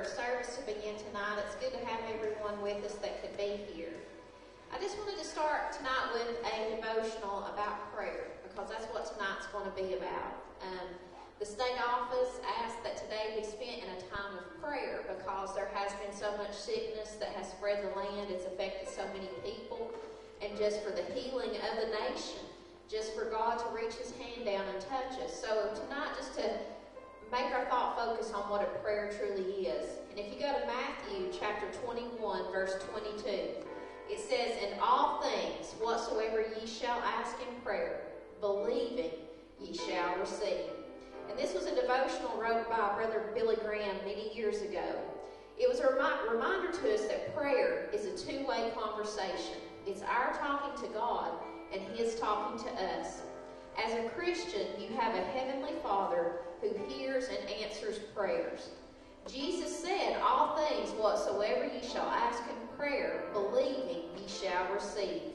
service to begin tonight. It's good to have everyone with us that could be here. I just wanted to start tonight with a devotional about prayer, because that's what tonight's going to be about. The state office asked that today be spent in a time of prayer because there has been so much sickness that has spread the land. It's affected so many people. And just for the healing of the nation, just for God to reach his hand down and touch us. So tonight, just to make our thought focus on what a prayer truly is. And if you go to Matthew chapter 21, verse 22, it says, "In all things, whatsoever ye shall ask in prayer, believing ye shall receive." And this was a devotional wrote by Brother Billy Graham many years ago. It was a reminder to us that prayer is a two-way conversation. It's our talking to God and his talking to us. As a Christian, you have a heavenly Father who hears and answers prayers. Jesus said, "All things whatsoever ye shall ask in prayer, believing ye shall receive."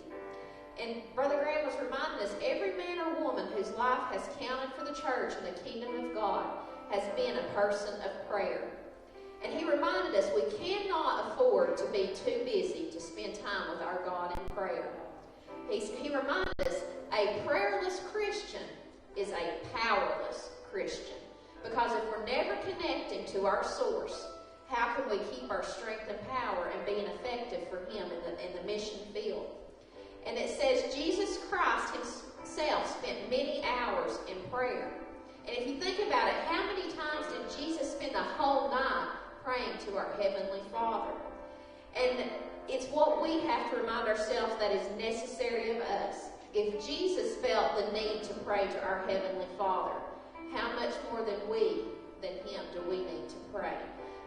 And Brother Graham was reminding us, every man or woman whose life has counted for the church and the kingdom of God has been a person of prayer. And he reminded us we cannot afford to be too busy to spend time with our God in prayer. He reminded us a prayerless Christian is a powerless Christian. Because if we're never connecting to our source, how can we keep our strength and power and being effective for him in the mission field? And it says Jesus Christ himself spent many hours in prayer. And if you think about it, how many times did Jesus spend the whole night praying to our Heavenly Father? And it's what we have to remind ourselves that is necessary of us. If Jesus felt the need to pray to our Heavenly Father, how much more than him do we need to pray?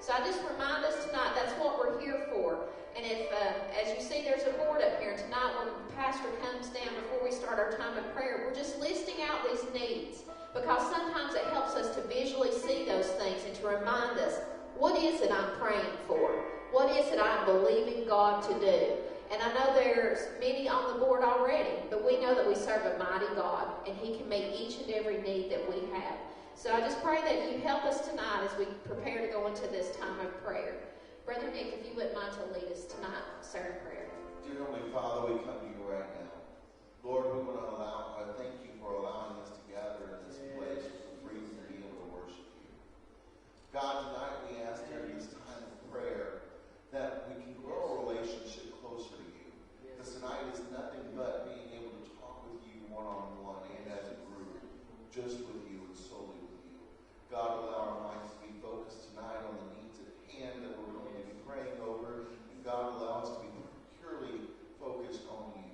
So I just remind us tonight, that's what we're here for. And if, as you see, there's a board up here, and tonight when the pastor comes down before we start our time of prayer, we're just listing out these needs, because sometimes it helps us to visually see those things and to remind us, what is it I'm praying for? What is it I'm believing God to do? And I know there's many on the board already, but we know that we serve a mighty God, and he can meet each and every need that we have. So I just pray that you help us tonight as we prepare to go into this time of prayer. Brother Nick, if you wouldn't mind to lead us tonight in certain prayer. Dear Heavenly Father, we come to you right now. Lord, we want to thank you for allowing us to gather in this place with the freedom to be able to worship you. God, tonight we ask during this time of prayer that we can grow a relationship closer to you. Because tonight is nothing but being able to talk with you one-on-one and as a group, just with you and solely with you. God, allow our minds to be focused tonight on the needs at hand that we're going to be praying over. And God, allow us to be purely focused on you.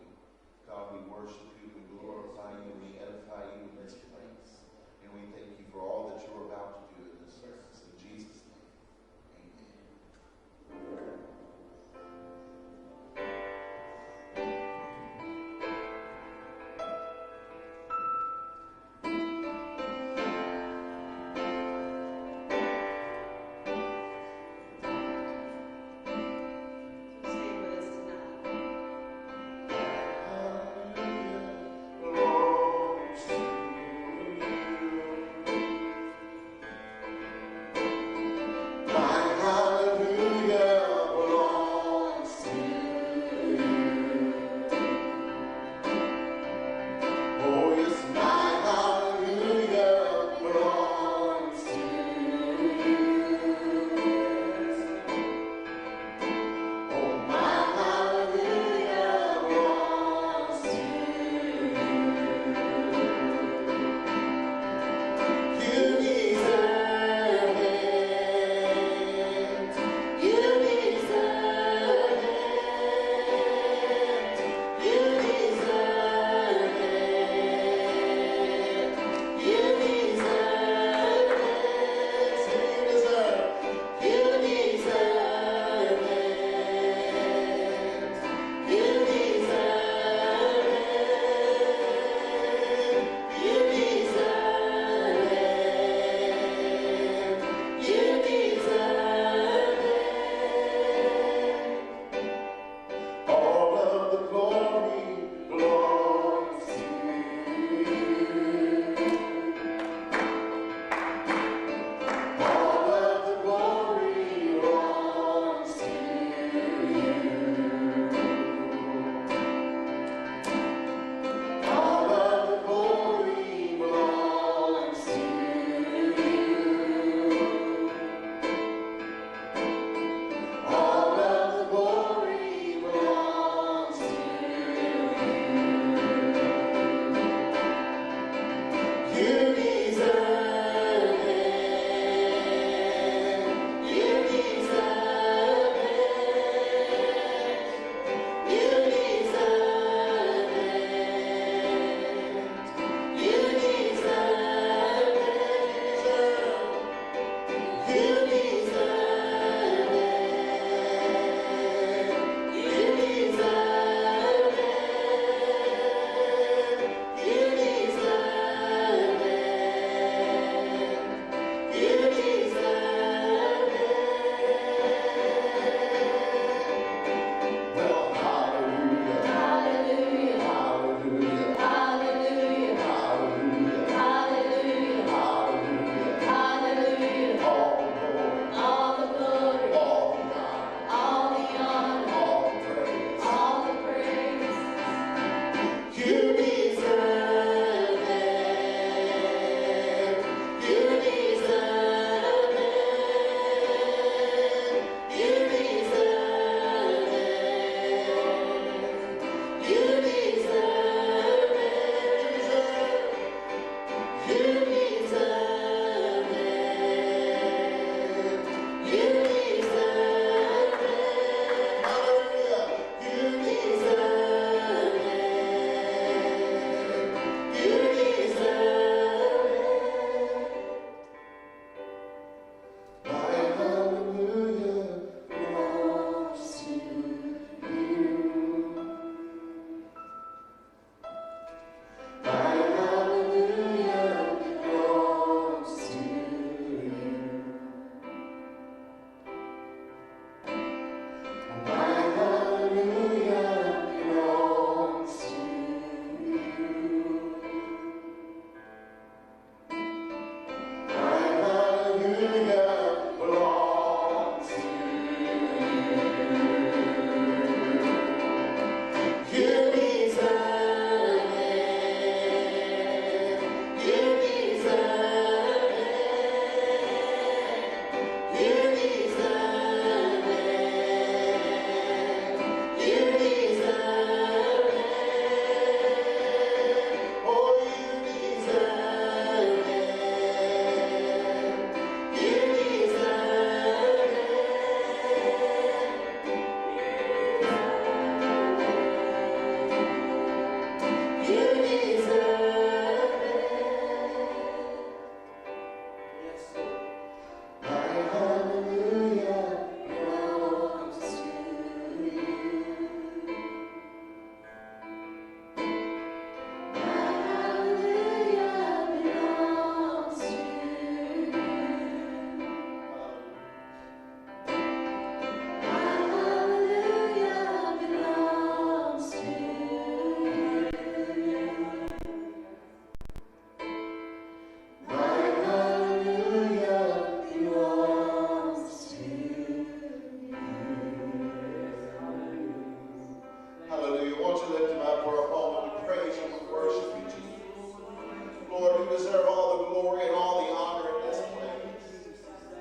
you deserve all the glory and all the honor in this place.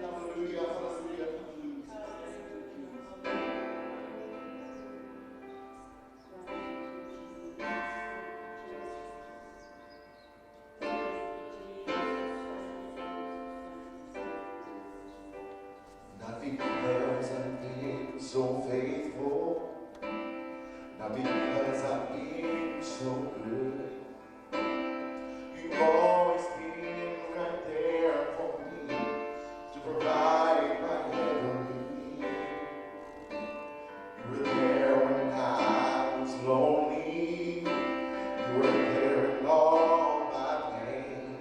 Hallelujah, hallelujah, not because I've been so faithful, not because I've been so good. You've always been right there for me to provide my every need. You were there when I was lonely. You were there in all my pain.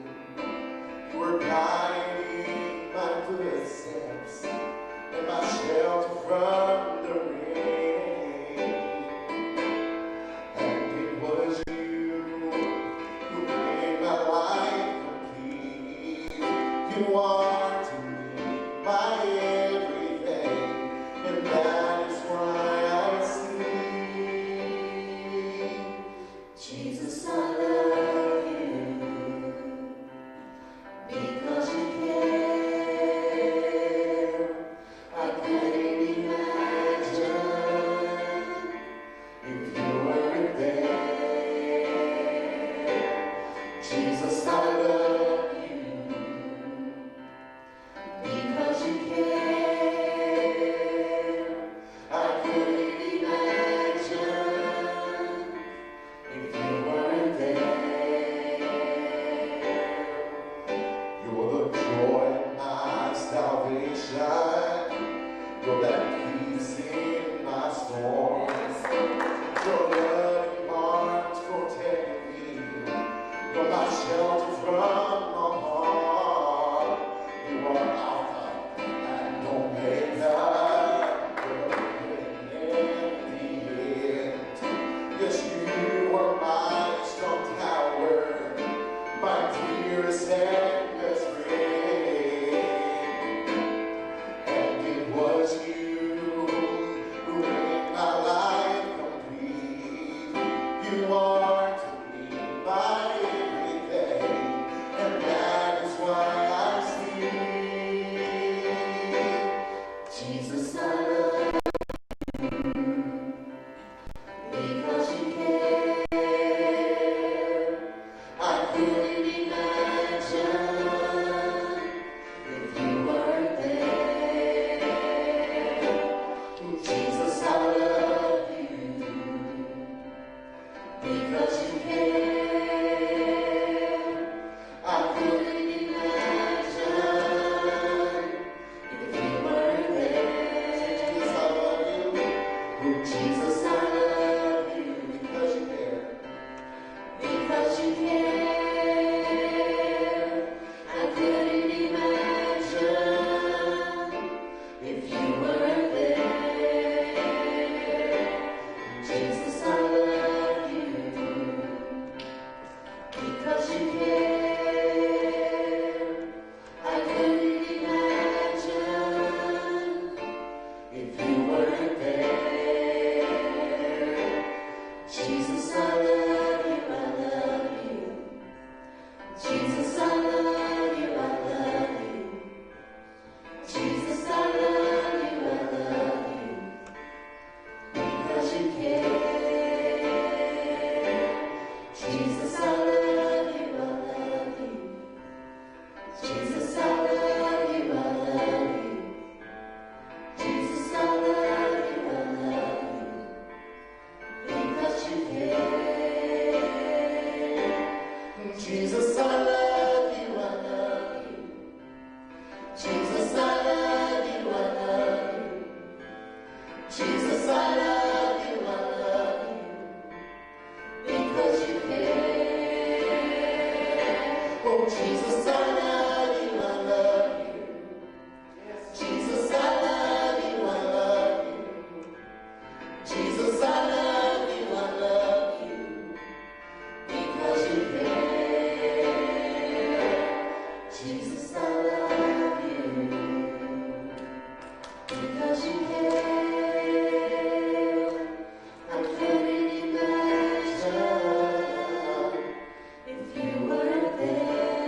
You were guiding my footsteps and my shelter from the rain. And it was you who made my life complete. You are to me my everything, and that is why I sing. Jesus, I love you because you care. I couldn't imagine if you weren't there. Jesus, I love you because you care. I couldn't imagine if you weren't there. You're the joy of my salvation. You're that peace in my storm. Your loving arms protect me. You're my shelter from the harm. You are Alpha and Omega. You're the beginning and the end. Yes, you are my strong tower, my dearest and best friend. And it was you who made my life complete. You are to me my everything, and that is why I sing. Jesus, I love you because you care. I couldn't imagine if you weren't there. Jesus, I love you because you care. I couldn't imagine if you weren't there. Jesus, I love you. Oh, Jesus, I love you because you care. Because you care. I couldn't imagine if you weren't there. Jesus, I love you because you care. I couldn't imagine if you weren't there. Jesus, I love you, I love you. Jesus, I love you, I love you. Jesus, I love you, I love you. Because you care. Jesus, I love you, I love you. Jesus, I love you, I love you. Jesus, I love you, I love you. Because you care. Jesus, I love you, I love you. Jesus, I love you, I love you. Jesus, I love you, I love you. Because you care. Oh, Jesus, I love you, I love you. Jesus, I love you, I love you. Jesus, I love you, I love you. Because you care. Jesus, I love you. Because you care. I couldn't imagine if you weren't there.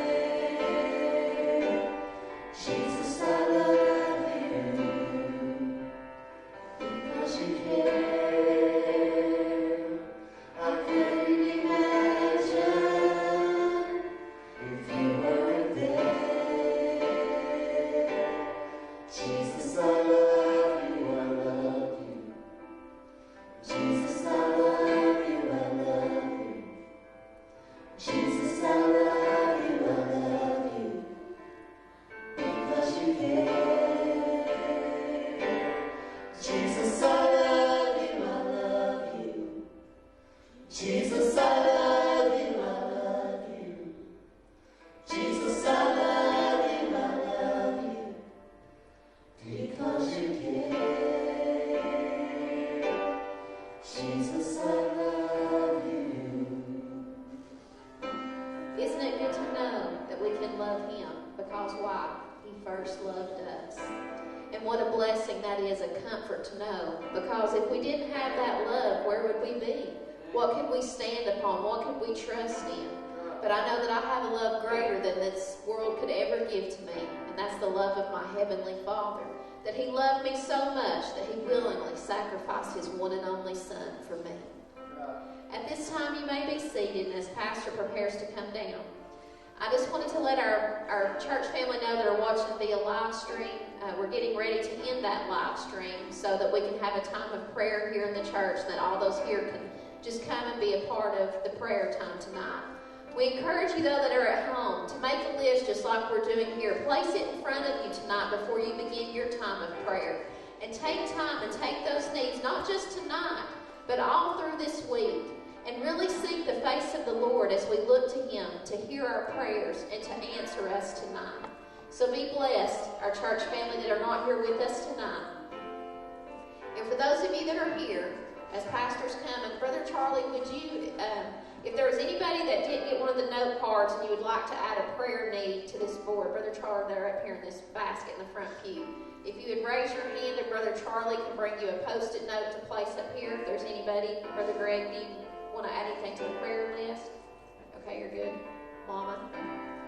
Jesus, I love you, I love you. Jesus, I love you, I love you. Because you care. Jesus, I love you. Isn't it good to know that we can love him? Because why? He first loved us. And what a blessing that is, a comfort to know. Because if we didn't have that love, where would we be? What could we stand upon? What could we trust in? But I know that I have a love greater than this world could ever give to me. And that's the love of my Heavenly Father. That he loved me so much that he willingly sacrificed his one and only Son for me. At this time, you may be seated as Pastor prepares to come down. I just wanted to let our church family know that are watching via live stream. We're getting ready to end that live stream so that we can have a time of prayer here in the church, that all those here can just come and be a part of the prayer time tonight. We encourage you, though, that are at home to make a list just like we're doing here. Place it in front of you tonight before you begin your time of prayer. And take time and take those needs, not just tonight, but all through this week. And really seek the face of the Lord as we look to him to hear our prayers and to answer us tonight. So be blessed, our church family that are not here with us tonight. And for those of you that are here, as pastors come, and Brother Charlie, would you, if there was anybody that didn't get one of the note cards and you would like to add a prayer need to this board, Brother Charlie, they're up here in this basket in the front pew. If you would raise your hand, and Brother Charlie can bring you a post-it note to place up here. If there's anybody, Brother Greg, do you want to add anything to the prayer list? Okay, you're good. Mama?